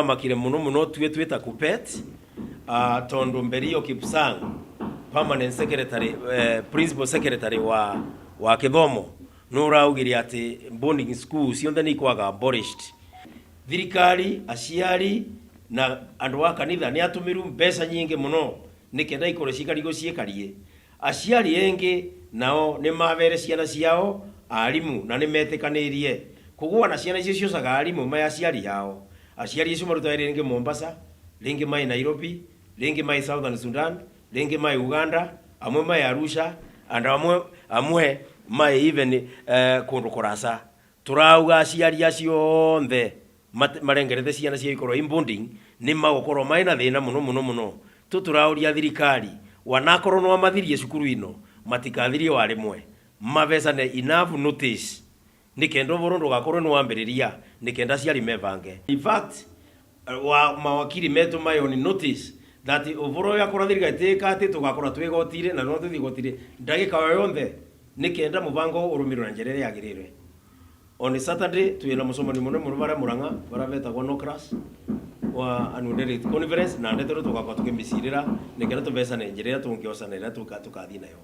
makire muno tweta Kuppet tondo Mberio Kipsang permanent secretary principal secretary wa Kithomo nuraugiri ati boarding schools cionthe ni kwaga abolished. Thirikari aciari na andu wa kanitha ni atumiru mbeca nyingi muno nikenda ikore cikarigo ciekarie. Aciari engi nao ni mavere ciana ciao arimu na ni metikanirie kugua na ciana icio ciocaga arimu maya aciari yao. Aciari icio maruta ringi Mombasa, ringi mai Nairobi, ringi mai Southern Sudan, ringi mai Uganda, amwe mai Arusha, and amwe mai even kundu kurasa. Turauga aciari acio nthe marengerete ciana cia ikoro imbonding ni magukoro mai na thina muno. Tuturauria thirikari wanakorwo no amathirie cukuru ino matikathirie warimwe mavesane enough notice nikendo borondo gakorwo no ambiriria nikenda ciari mevange. In fact wa mawakili metu mai on notice that ovoro ya kora thirikari tekate tugakora twigotire na no tuthigotire ndagika yonthe nikenda mubango urumirwa njerere yagirire. On Saturday tuyena musomani muno bara Muranga baraveta kwa no class wa annual conference na ndetero tugakwa tukimisirira nikenda tubesa na njerera tungiosanira tukathi nayo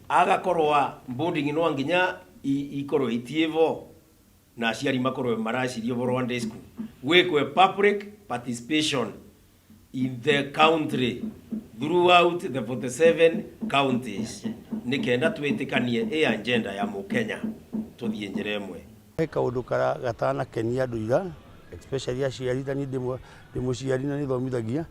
agakorwa boarding no nginya ikoro itievo na aciari makorwo maracirio bo Rwanda school wekwe public participation in the country throughout the 47 counties nikenda twetikanie agenda ya Mukenya tuthie njere emwe kaundu kara gatana kenia nduira especially aciari tani ndimuciari na nithomithagia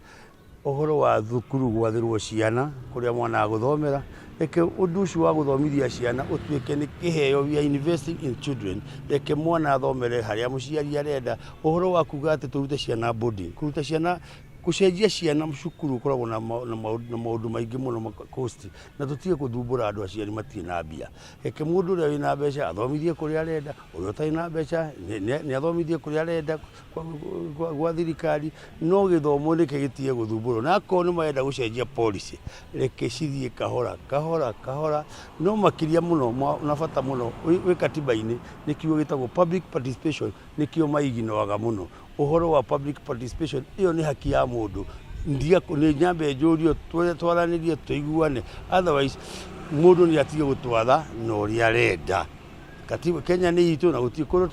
ohoro wa thukuru gwathirwo ciana kuria mwana aguthomera reke undu ucio wa guthomithia ciana utuike ni kiheo ya investing in children reke mwana athomere haria muciari arenda ohoro wa kuga ati turute ciana boarding kuruta ciana kucenjia ciana mcukuru koragwo na maundu maingi muno cost na tutige kuthumbura andu aciari matie na mbia reke mundu uria wina mbeca athomithie kuria arenda uria utai na mbeca ni athomithie kuria arenda gwa thirikari no githomo nike gitie guthumbura na ko ni marenda gucenjia policy reke cithie kahora no makiria muno na bata muno wi katiba-ini nikio gitagwo public participation nikio maiginoaga muno uhoro wa public participation iyo ni haki ya mundu ndia ni nyambe njurio twaranirie tuiguane otherwise mundu ni atige gutwatha no ria renda katiba Kenya ni itu na gutikuru